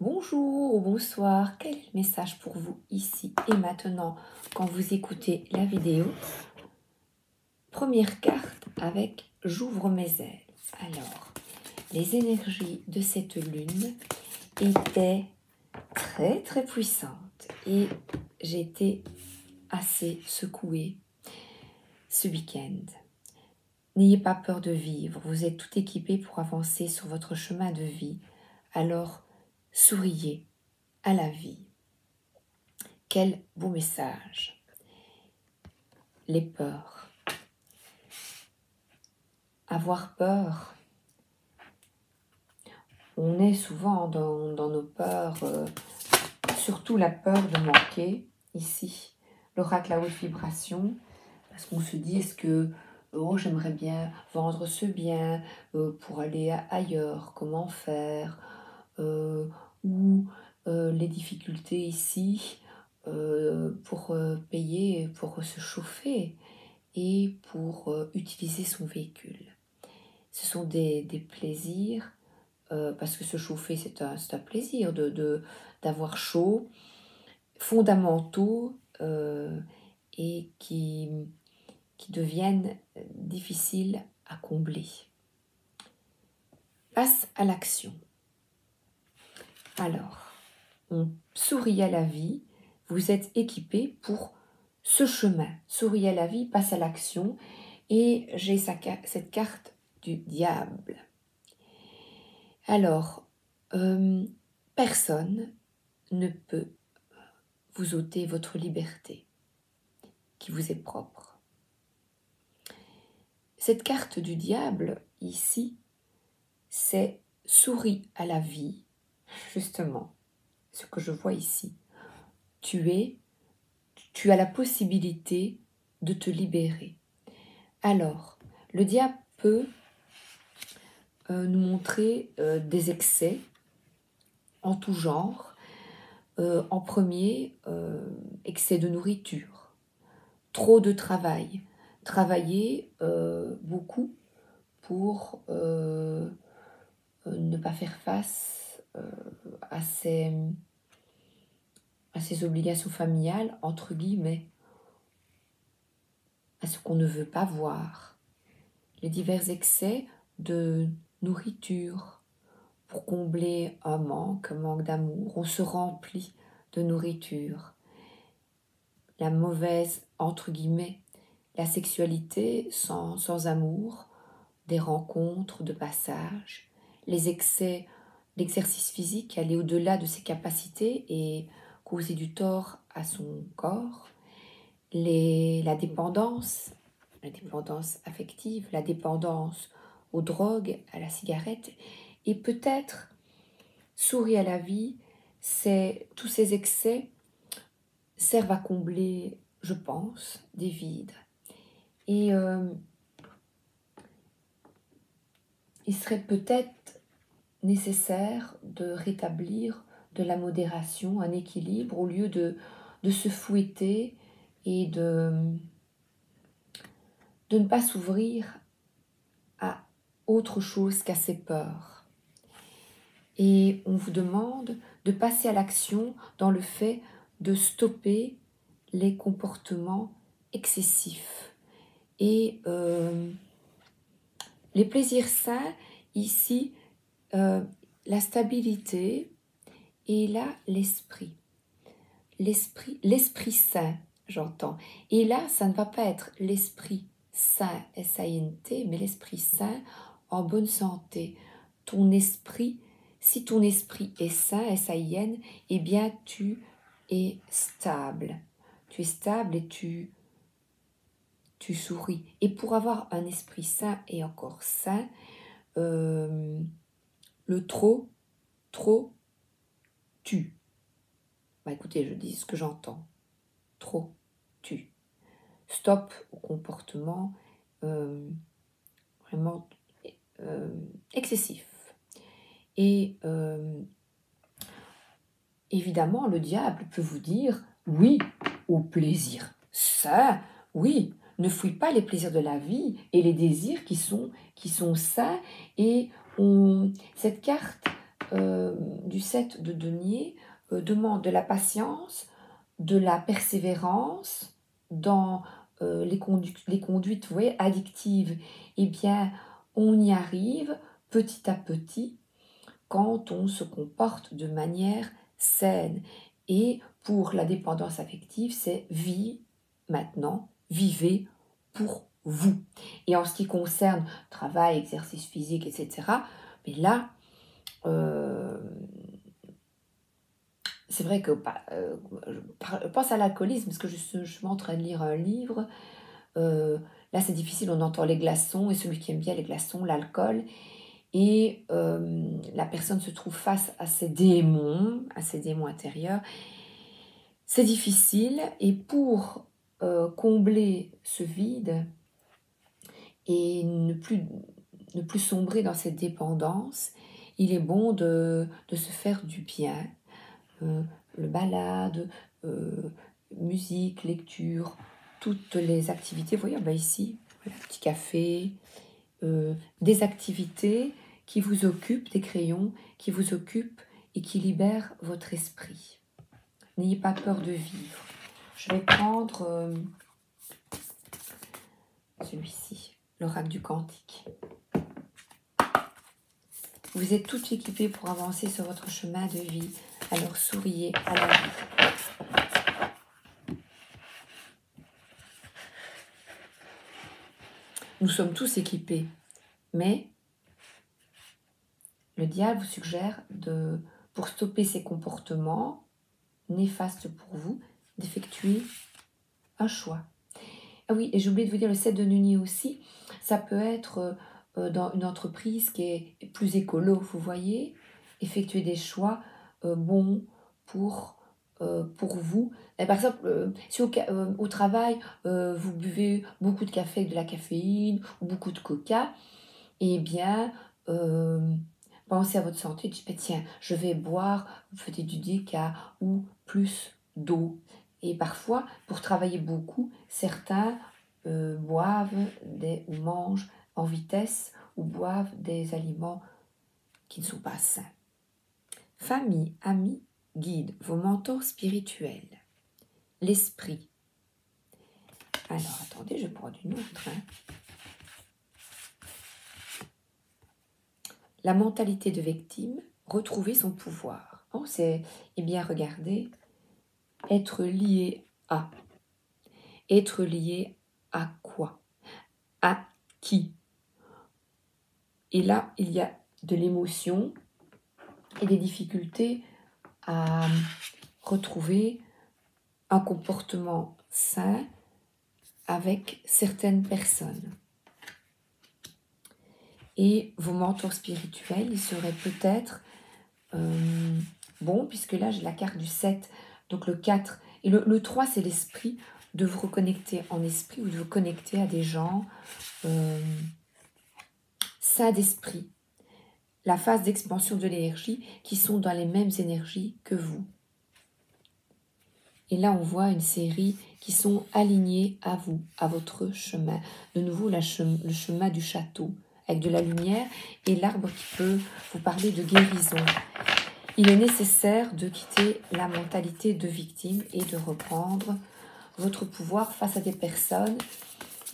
Bonjour ou bonsoir, quel est le message pour vous ici et maintenant quand vous écoutez la vidéo? Première carte avec J'ouvre mes ailes. Alors, les énergies de cette lune étaient très puissantes et j'ai été assez secouée ce week-end. N'ayez pas peur de vivre, vous êtes tout équipé pour avancer sur votre chemin de vie, alors souriez à la vie. Quel beau message. Les peurs. Avoir peur. On est souvent dans nos peurs, surtout la peur de manquer. Ici, l'oracle à haute vibration, parce qu'on se dit, est-ce que oh, j'aimerais bien vendre ce bien pour aller ailleurs, comment faire, ou les difficultés ici pour payer, pour se chauffer et pour utiliser son véhicule. Ce sont des plaisirs, parce que se chauffer, c'est un plaisir d'avoir chaud, fondamentaux et qui deviennent difficiles à combler. Passe à l'action. Alors, on sourit à la vie, vous êtes équipé pour ce chemin. Souris à la vie, passe à l'action. Et j'ai cette carte du diable. Alors, personne ne peut vous ôter votre liberté qui vous est propre. Cette carte du diable, ici, c'est souris à la vie, justement, ce que je vois ici. Tu as la possibilité de te libérer. Alors, le diable peut nous montrer des excès en tout genre. En premier, excès de nourriture, trop de travail, travailler beaucoup pour ne pas faire face à ses obligations familiales, entre guillemets, à ce qu'on ne veut pas voir. Les divers excès de nourriture pour combler un manque d'amour. On se remplit de nourriture. La mauvaise, entre guillemets, la sexualité sans amour, des rencontres de passage, les excès, l'exercice physique, aller au-delà de ses capacités et causer du tort à son corps, la dépendance affective, la dépendance aux drogues, à la cigarette, et peut-être sourire à la vie, tous ces excès servent à combler, je pense, des vides. Et il serait peut-être nécessaire de rétablir de la modération, un équilibre, au lieu de se fouetter et de ne pas s'ouvrir à autre chose qu'à ses peurs. Et on vous demande de passer à l'action dans le fait de stopper les comportements excessifs. Et les plaisirs sains, ici, la stabilité et là, l'esprit. L'esprit sain, j'entends. Et là, ça ne va pas être l'esprit sain, S-A-I-N-T, mais l'esprit sain en bonne santé. Ton esprit, si ton esprit est sain, S-A-I-N, eh bien, tu es stable. Tu es stable et tu souris. Et pour avoir un esprit sain et encore sain, le trop tue. Bah écoutez, je dis ce que j'entends. Trop tue. Stop au comportement vraiment excessif. Et évidemment, le diable peut vous dire oui au plaisir. Ça, oui, ne fouille pas les plaisirs de la vie et les désirs qui sont sains. Et cette carte du 7 de denier demande de la patience, de la persévérance dans les conduites, vous voyez, addictives. Eh bien, on y arrive petit à petit quand on se comporte de manière saine. Et pour la dépendance affective, c'est vie maintenant, vivez pour vous. Et en ce qui concerne travail, exercice physique, etc., mais là, c'est vrai que je pense à l'alcoolisme, parce que je suis en train de lire un livre. Là, c'est difficile, on entend les glaçons, et celui qui aime bien les glaçons, l'alcool. Et la personne se trouve face à ses démons intérieurs. C'est difficile, et pour combler ce vide et ne plus sombrer dans cette dépendance, il est bon de se faire du bien. Le balade, musique, lecture, toutes les activités. Vous voyez, ici, voilà, petit café, des activités qui vous occupent, des crayons qui vous occupent et qui libèrent votre esprit. N'ayez pas peur de vivre. Je vais prendre celui-ci, l'oracle du Cantique. Vous êtes tout équipés pour avancer sur votre chemin de vie, alors souriez à la vie. Nous sommes tous équipés, mais le diable vous suggère pour stopper ces comportements néfastes pour vous, d'effectuer un choix. Ah oui, et j'ai oublié de vous dire, le 7 de denier aussi, ça peut être dans une entreprise qui est plus écolo, vous voyez, effectuer des choix bons pour vous. Et par exemple, si au travail, vous buvez beaucoup de café avec de la caféine ou beaucoup de coca, eh bien, pensez à votre santé, dites, tiens, je vais boire, peut-être du déca ou plus d'eau. Et parfois, pour travailler beaucoup, certains boivent ou mangent en vitesse ou boivent des aliments qui ne sont pas sains. Famille, amis, guides, vos mentors spirituels. L'esprit. Alors, attendez, je vais prendre une autre. La mentalité de victime, retrouver son pouvoir. Oh, c'est, eh bien, regardez, être lié à. Être lié à quoi? À qui? Et là, il y a de l'émotion et des difficultés à retrouver un comportement sain avec certaines personnes. Et vos mentors spirituels, ils seraient peut-être bons, puisque là, j'ai la carte du 7, donc le 4. Et le 3, c'est l'esprit, de vous reconnecter en esprit ou de vous connecter à des gens sains d'esprit. La phase d'expansion de l'énergie qui sont dans les mêmes énergies que vous. Et là, on voit une série qui sont alignées à vous, à votre chemin. De nouveau, le chemin du château, avec de la lumière et l'arbre qui peut vous parler de guérison. Il est nécessaire de quitter la mentalité de victime et de reprendre votre pouvoir face à des personnes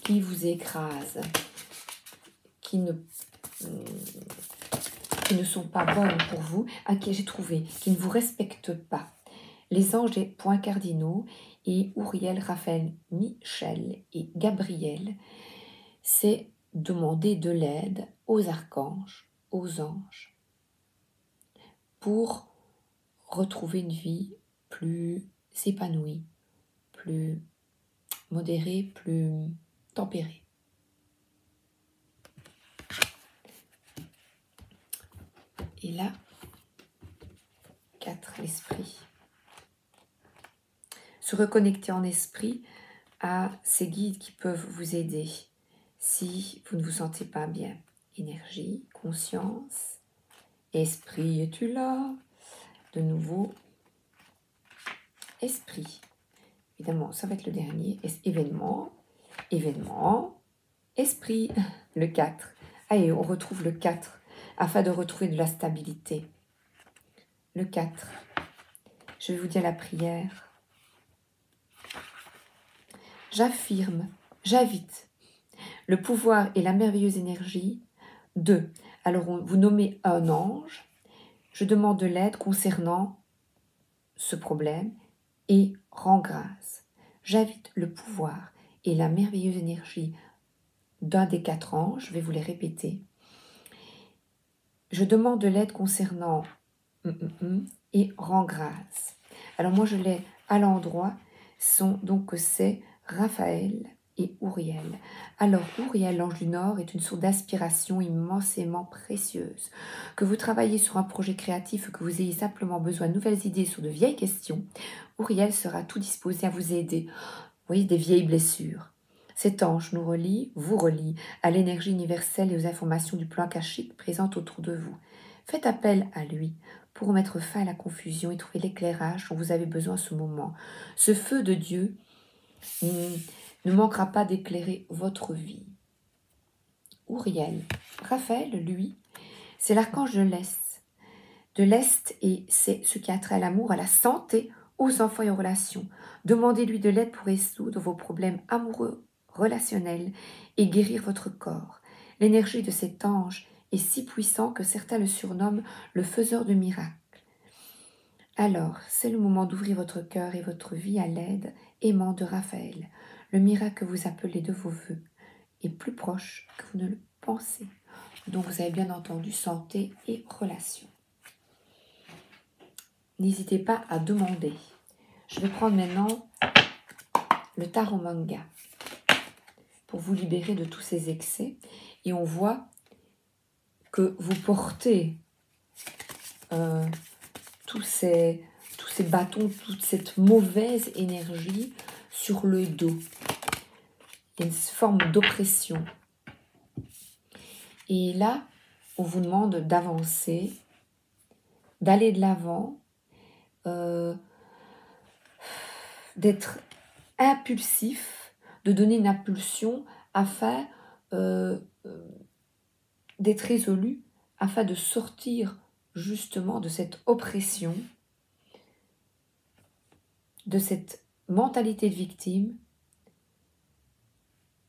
qui vous écrasent, qui ne sont pas bonnes pour vous, à qui j'ai trouvé, qui ne vous respectent pas. Les anges des points cardinaux et Uriel, Raphaël, Michel et Gabriel, c'est demander de l'aide aux archanges, aux anges, pour retrouver une vie plus épanouie, plus modérée, plus tempérée. Et là, 4, l'esprit. Se reconnecter en esprit à ces guides qui peuvent vous aider si vous ne vous sentez pas bien. Énergie, conscience, esprit, es-tu là? De nouveau, esprit. Évidemment, ça va être le dernier. Événement, esprit, le 4. Allez, on retrouve le 4 afin de retrouver de la stabilité. le 4. Je vais vous dire la prière. J'affirme, j'invite le pouvoir et la merveilleuse énergie de... Alors, vous nommez un ange. Je demande de l'aide concernant ce problème et rends grâce. J'invite le pouvoir et la merveilleuse énergie d'un des 4 anges. Je vais vous les répéter. Je demande de l'aide concernant et rends grâce. Alors moi je l'ai à l'endroit, donc c'est Raphaël et Uriel. Alors Uriel, l'ange du Nord, est une source d'inspiration immensément précieuse. Que vous travaillez sur un projet créatif ou que vous ayez simplement besoin de nouvelles idées sur de vieilles questions, Uriel sera tout disposé à vous aider. Vous voyez, des vieilles blessures. Cet ange nous relie, vous relie à l'énergie universelle et aux informations du plan akashique présentes autour de vous. Faites appel à lui pour mettre fin à la confusion et trouver l'éclairage dont vous avez besoin en ce moment. Ce feu de Dieu ne manquera pas d'éclairer votre vie. Uriel. Raphaël, lui, c'est l'archange de l'Est et c'est ce qui a trait à l'amour, à la santé, aux enfants et aux relations. Demandez-lui de l'aide pour résoudre vos problèmes amoureux, relationnels et guérir votre corps. L'énergie de cet ange est si puissant que certains le surnomment le faiseur de miracles. Alors, c'est le moment d'ouvrir votre cœur et votre vie à l'aide aimant de Raphaël. Le miracle que vous appelez de vos voeux est plus proche que vous ne le pensez. Donc, vous avez bien entendu santé et relations. N'hésitez pas à demander. Je vais prendre maintenant le tarot manga pour vous libérer de tous ces excès. Et on voit que vous portez tous ces bâtons, toute cette mauvaise énergie sur le dos. Il y a une forme d'oppression. Et là, on vous demande d'avancer, d'aller de l'avant, d'être impulsif, de donner une impulsion afin d'être résolu, afin de sortir justement de cette oppression, de cette mentalité de victime,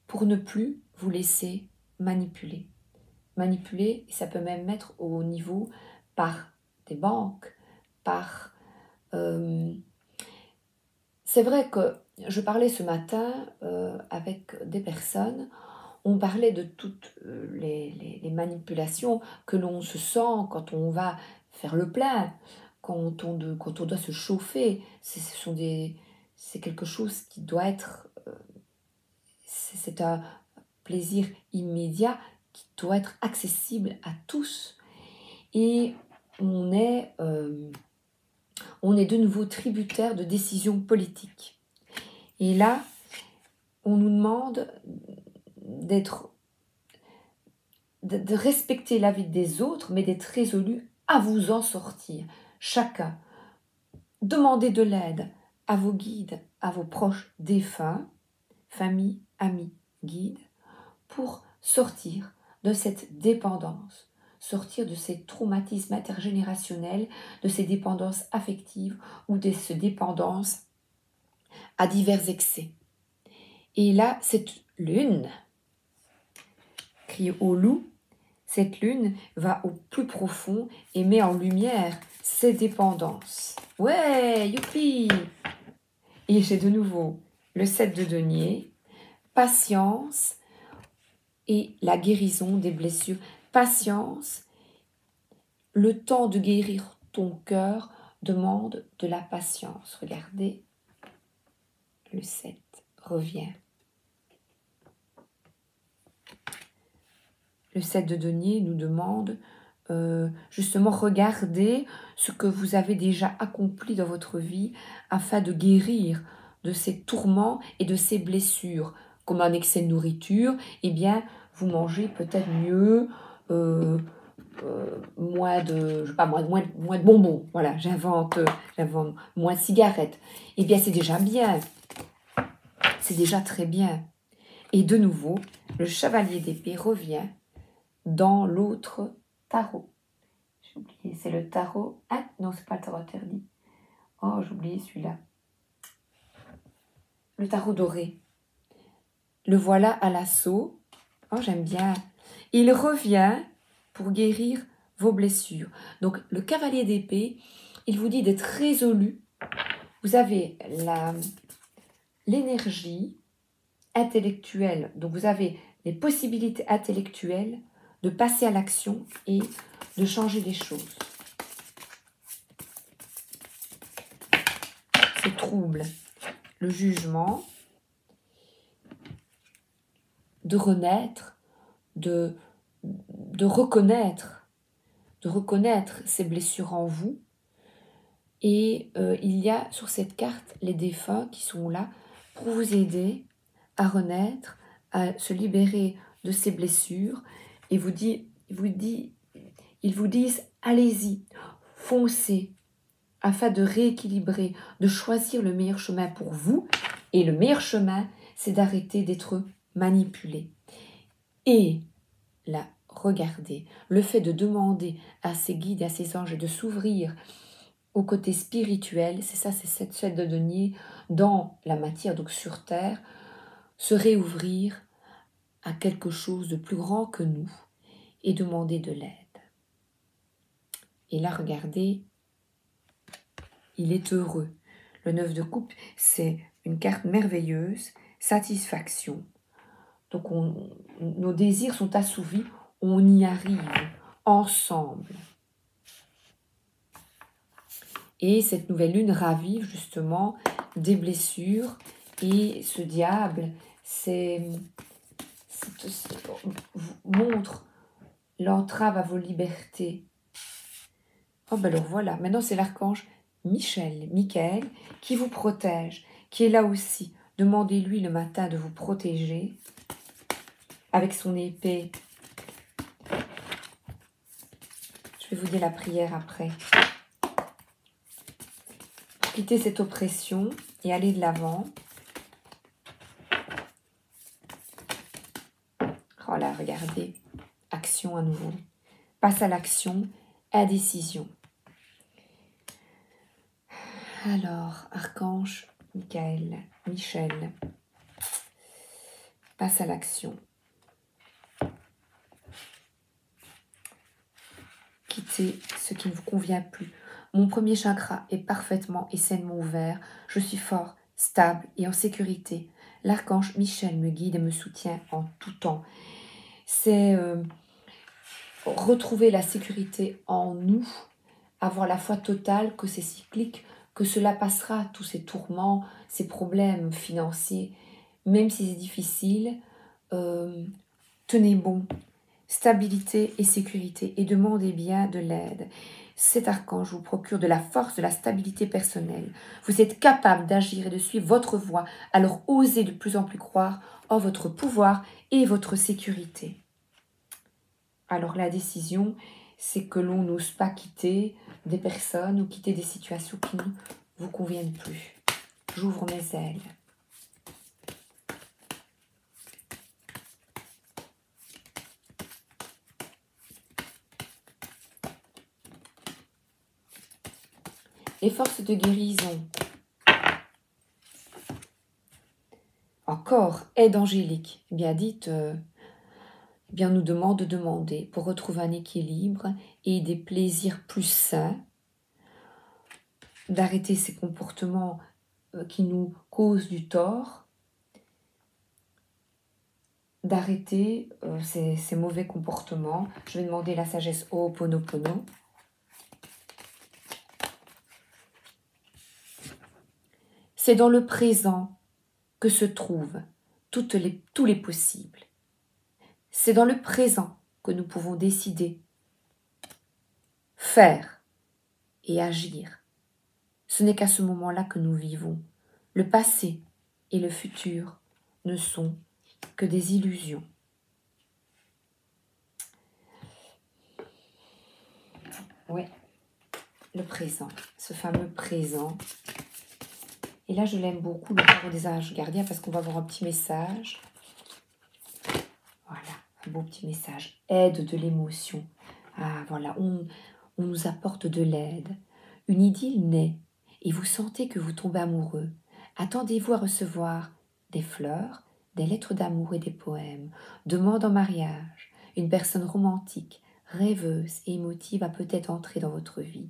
pour ne plus vous laisser manipuler. Manipuler, ça peut même être au niveau par des banques, par... C'est vrai que je parlais ce matin avec des personnes, on parlait de toutes les manipulations que l'on se sent quand on va faire le plein, quand on doit se chauffer. C'est quelque chose qui doit être... c'est un plaisir immédiat qui doit être accessible à tous. Et on est de nouveau tributaire de décisions politiques. Et là, on nous demande de respecter la vie des autres, mais d'être résolu à vous en sortir. Chacun, demandez de l'aide à vos guides, à vos proches défunts, famille, amis, guides, pour sortir de cette dépendance, sortir de ces traumatismes intergénérationnels, de ces dépendances affectives ou de ces dépendances à divers excès. Et là, cette lune, criée au loup, cette lune va au plus profond et met en lumière ces dépendances. Ouais, youpi! Et j'ai de nouveau le 7 de denier, patience et la guérison des blessures. Patience, le temps de guérir ton cœur demande de la patience. Regardez, le 7 revient. Le 7 de denier nous demande justement regardez ce que vous avez déjà accompli dans votre vie afin de guérir de ces tourments et de ces blessures. Comme un excès de nourriture, eh bien, vous mangez peut-être mieux, moins de bonbons. Voilà, j'invente moins de cigarettes. Eh bien, c'est déjà bien. C'est déjà très bien. Et de nouveau, le chevalier d'épée revient dans l'autre tarot. Je j'ai oublié. C'est le tarot. Ah, non, c'est pas le tarot interdit. Oh, j'ai oublié celui-là. Le tarot doré. Le voilà à l'assaut. Oh, j'aime bien. Il revient pour guérir vos blessures. Donc, le cavalier d'épée, il vous dit d'être résolu. Vous avez l'énergie intellectuelle. Donc, vous avez les possibilités intellectuelles de passer à l'action et de changer les choses. C'est trouble. Le jugement, de renaître, de reconnaître ces blessures en vous. Et il y a sur cette carte les défunts qui sont là pour vous aider à renaître, à se libérer de ces blessures. Et ils vous disent, allez-y, foncez, afin de rééquilibrer, de choisir le meilleur chemin pour vous. Et le meilleur chemin, c'est d'arrêter d'être manipulé. Et là, regardez, le fait de demander à ses guides et à ses anges de s'ouvrir au côté spirituel, c'est ça, c'est cette chaîne de denier dans la matière, donc sur terre, se réouvrir à quelque chose de plus grand que nous et demander de l'aide. Et là, regardez, il est heureux. Le 9 de coupe, c'est une carte merveilleuse, satisfaction. Donc, nos désirs sont assouvis, on y arrive ensemble. Et cette nouvelle lune ravive justement des blessures. Et ce diable, montre l'entrave à vos libertés. Oh ben alors voilà, maintenant c'est l'archange Michael, qui vous protège, qui est là aussi. Demandez-lui le matin de vous protéger avec son épée. Je vais vous dire la prière après. Pour quitter cette oppression et aller de l'avant. Oh là, regardez, action à nouveau. Passe à l'action, indécision. Alors, archange Michel, passe à l'action. Quittez ce qui ne vous convient plus. Mon premier chakra est parfaitement et sainement ouvert. Je suis fort, stable et en sécurité. L'archange Michel me guide et me soutient en tout temps. C'est retrouver la sécurité en nous, avoir la foi totale que c'est cyclique, que cela passera, tous ces tourments, ces problèmes financiers, même si c'est difficile, tenez bon, stabilité et sécurité, et demandez bien de l'aide. Cet archange vous procure de la force, de la stabilité personnelle. Vous êtes capable d'agir et de suivre votre voie, alors osez de plus en plus croire en votre pouvoir et votre sécurité. Alors la décision, c'est que l'on n'ose pas quitter des personnes ou quitter des situations qui ne vous conviennent plus. J'ouvre mes ailes. Les forces de guérison. Encore, aide angélique. Bien dites, bien nous demande de demander pour retrouver un équilibre et des plaisirs plus sains, d'arrêter ces comportements qui nous causent du tort, d'arrêter ces mauvais comportements. Je vais demander la sagesse Ho'oponopono. C'est dans le présent que se trouvent tous les possibles. C'est dans le présent que nous pouvons décider, faire et agir. Ce n'est qu'à ce moment-là que nous vivons. Le passé et le futur ne sont que des illusions. Oui, le présent, ce fameux présent. Et là, je l'aime beaucoup, le tarot des anges gardiens, parce qu'on va avoir un petit message. Voilà, un beau petit message. Aide de l'émotion. Ah, voilà, on nous apporte de l'aide. Une idylle naît et vous sentez que vous tombez amoureux. Attendez-vous à recevoir des fleurs, des lettres d'amour et des poèmes, demande en mariage. Une personne romantique, rêveuse et émotive va peut-être entrer dans votre vie.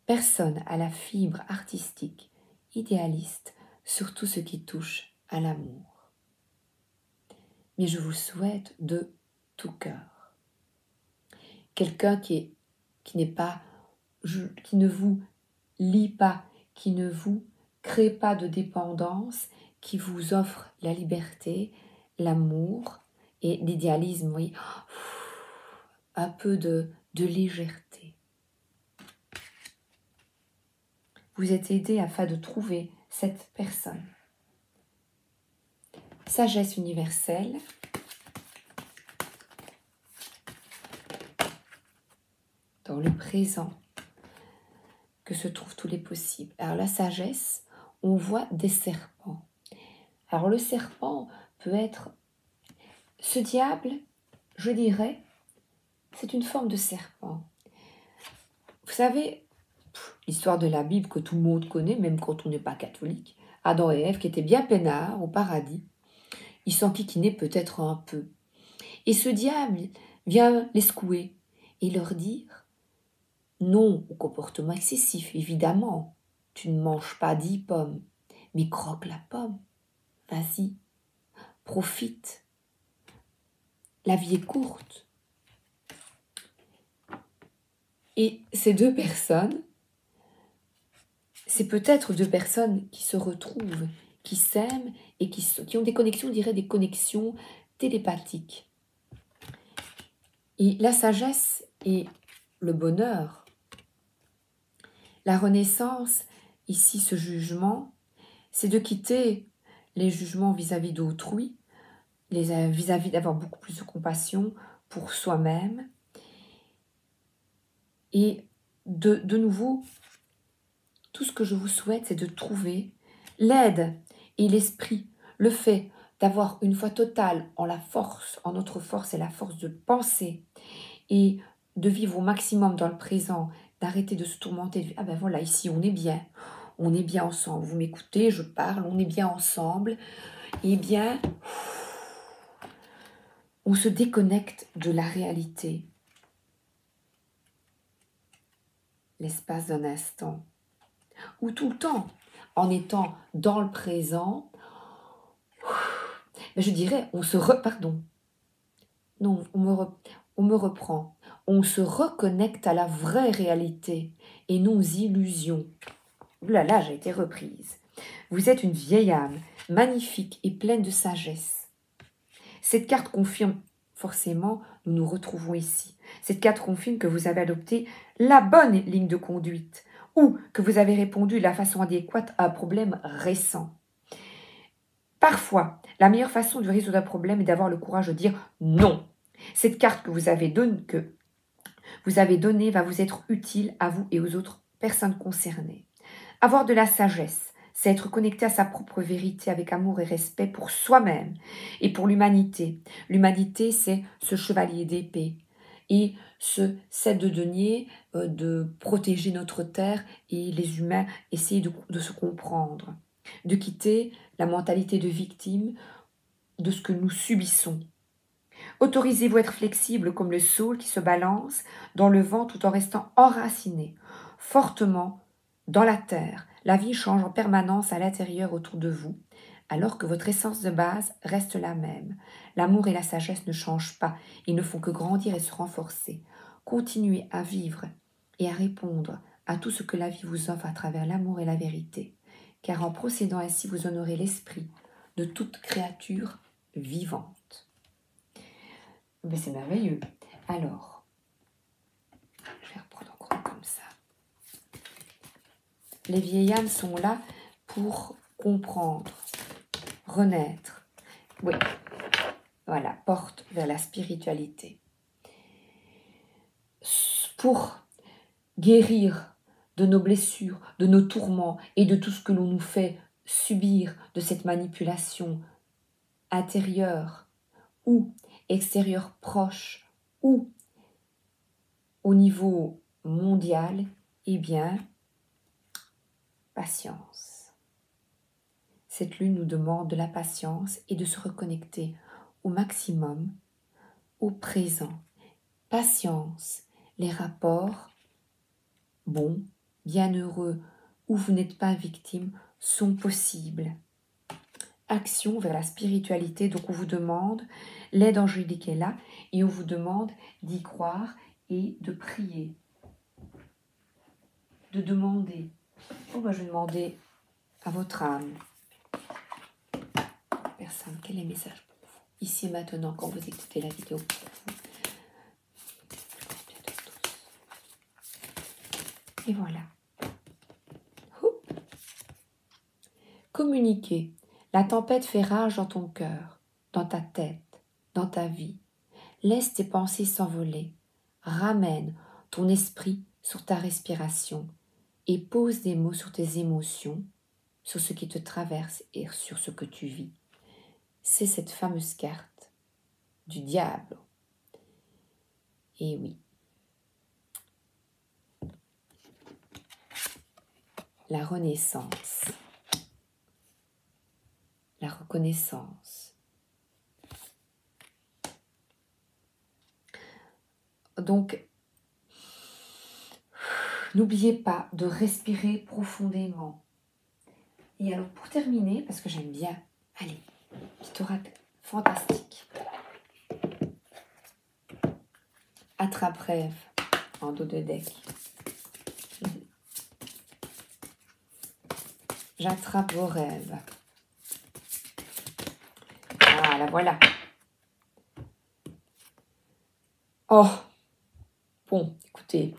Personne à la fibre artistique, idéaliste, sur tout ce qui touche à l'amour. Mais je vous souhaite de tout cœur. Quelqu'un qui n'est pas, qui ne vous lie pas, qui ne vous crée pas de dépendance, qui vous offre la liberté, l'amour et l'idéalisme, oui, un peu de légèreté. Vous êtes aidé afin de trouver cette personne. Sagesse universelle. Dans le présent que se trouvent tous les possibles. Alors la sagesse, on voit des serpents. Alors le serpent peut être... Ce diable, je dirais, c'est une forme de serpent. Vous savez, l'histoire de la Bible que tout le monde connaît, même quand on n'est pas catholique, Adam et Ève qui étaient bien peinards au paradis, ils s'enquiquinaient peut-être un peu. Et ce diable vient les secouer et leur dire non au comportement excessif, évidemment. Tu ne manges pas 10 pommes, mais croque la pomme. Vas-y, profite. La vie est courte. Et ces deux personnes, c'est peut-être deux personnes qui se retrouvent, qui s'aiment et qui ont des connexions, on dirait des connexions télépathiques. Et la sagesse et le bonheur, la renaissance, ici ce jugement, c'est de quitter les jugements vis-à-vis d'autrui, vis-à-vis d'avoir beaucoup plus de compassion pour soi-même et de nouveau, tout ce que je vous souhaite, c'est de trouver l'aide et l'esprit, le fait d'avoir une foi totale en la force, en notre force et la force de penser et de vivre au maximum dans le présent, d'arrêter de se tourmenter, ah ben voilà, ici on est bien ensemble, vous m'écoutez, je parle, on est bien ensemble, eh bien, on se déconnecte de la réalité, l'espace d'un instant, ou tout le temps, en étant dans le présent, je dirais, on se pardon, non, on me reprend, on se reconnecte à la vraie réalité et non aux illusions. Ouh là là, j'ai été reprise. Vous êtes une vieille âme, magnifique et pleine de sagesse. Cette carte confirme, forcément, nous nous retrouvons ici. Cette carte confirme que vous avez adopté la bonne ligne de conduite ou que vous avez répondu de la façon adéquate à un problème récent. Parfois, la meilleure façon de résoudre un problème est d'avoir le courage de dire non. Cette carte que vous avez donnée va vous être utile à vous et aux autres personnes concernées. Avoir de la sagesse, c'est être connecté à sa propre vérité avec amour et respect pour soi-même et pour l'humanité. L'humanité, c'est ce chevalier d'épée et ce 7 de denier de protéger notre terre et les humains essayer de se comprendre, de quitter la mentalité de victime de ce que nous subissons. Autorisez-vous à être flexible comme le saule qui se balance dans le vent tout en restant enraciné, fortement dans la terre. La vie change en permanence à l'intérieur autour de vous, alors que votre essence de base reste la même. L'amour et la sagesse ne changent pas, ils ne font que grandir et se renforcer. Continuez à vivre et à répondre à tout ce que la vie vous offre à travers l'amour et la vérité, car en procédant ainsi, vous honorez l'esprit de toute créature vivante. Mais c'est merveilleux. Alors, je vais reprendre encore comme ça. Les vieilles âmes sont là pour comprendre, renaître. Oui, voilà, porte vers la spiritualité. Pour guérir de nos blessures, de nos tourments et de tout ce que l'on nous fait subir de cette manipulation intérieure ou extérieure proche ou au niveau mondiale, eh bien, patience. Cette lune nous demande de la patience et de se reconnecter au maximum au présent. Patience, les rapports bons, bienheureux, où vous n'êtes pas victime, sont possibles. Action vers la spiritualité, donc on vous demande, l'aide angélique est là, et on vous demande d'y croire et de prier. De demander. Oh, je vais demander à votre âme. Personne, quel est le message pour vous? Ici et maintenant, quand vous écoutez la vidéo pour vous. Et voilà. Communiquer. La tempête fait rage dans ton cœur, dans ta tête, dans ta vie. Laisse tes pensées s'envoler. Ramène ton esprit sur ta respiration et pose des mots sur tes émotions, sur ce qui te traverse et sur ce que tu vis. C'est cette fameuse carte du diable. Et oui. La renaissance. La reconnaissance. Donc, n'oubliez pas de respirer profondément. Et alors, pour terminer, parce que j'aime bien, allez, petit oracle fantastique. Attrape-rêve en dos de deck. J'attrape vos rêves. Voilà. Oh, bon, écoutez,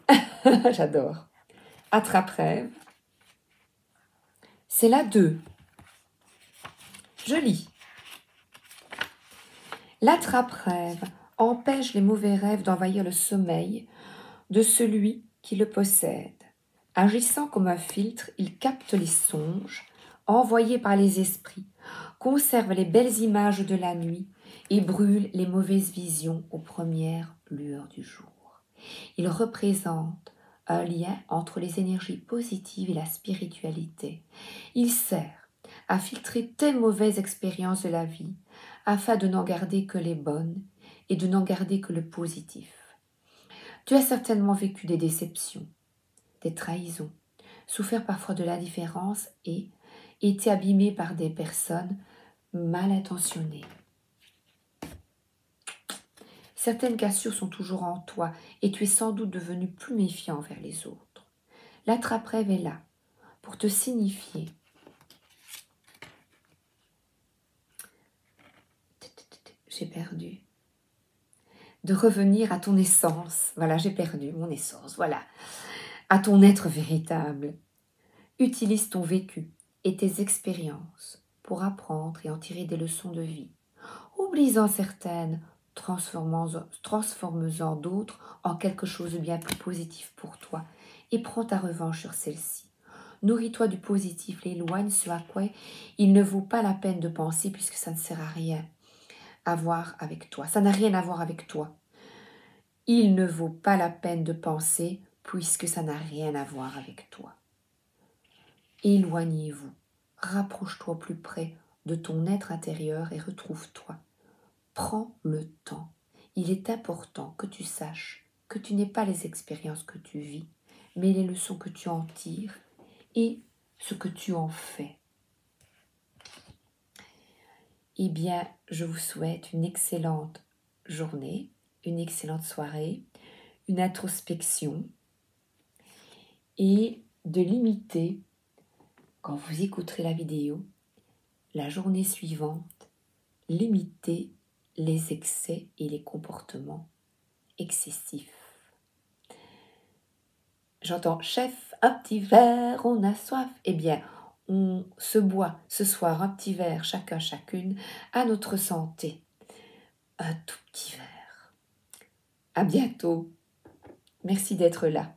j'adore. Attrape-rêve. C'est la 2. Je lis. L'attrape-rêve empêche les mauvais rêves d'envahir le sommeil de celui qui le possède. Agissant comme un filtre, il capte les songes envoyés par les esprits, conserve les belles images de la nuit et brûle les mauvaises visions aux premières lueurs du jour. Il représente un lien entre les énergies positives et la spiritualité. Il sert à filtrer tes mauvaises expériences de la vie afin de n'en garder que les bonnes et de n'en garder que le positif. Tu as certainement vécu des déceptions, des trahisons, souffert parfois de l'indifférence et été abîmé par des personnes mal intentionnées. Certaines cassures sont toujours en toi et tu es sans doute devenu plus méfiant envers les autres. L'attrape-rêve est là pour te signifier j'ai perdu. De revenir à ton essence. Voilà, j'ai perdu mon essence. Voilà. À ton être véritable. Utilise ton vécu et tes expériences pour apprendre et en tirer des leçons de vie. Oublie-en certaines, transforme-en d'autres en quelque chose de bien plus positif pour toi et prends ta revanche sur celle-ci. Nourris-toi du positif, l'éloigne ce à quoi il ne vaut pas la peine de penser puisque ça ne sert à rien à voir avec toi. Ça n'a rien à voir avec toi. Il ne vaut pas la peine de penser puisque ça n'a rien à voir avec toi. Éloignez-vous, rapproche-toi plus près de ton être intérieur et retrouve-toi. Prends le temps. Il est important que tu saches que tu n'es pas les expériences que tu vis, mais les leçons que tu en tires et ce que tu en fais. Eh bien, je vous souhaite une excellente journée, une excellente soirée, une introspection et de limiter, quand vous écouterez la vidéo, la journée suivante, limiter les excès et les comportements excessifs. J'entends « Chef, un petit verre, on a soif ». Eh bien, on se boit ce soir un petit verre, chacun, chacune, à notre santé. Un tout petit verre. À bientôt. Merci d'être là.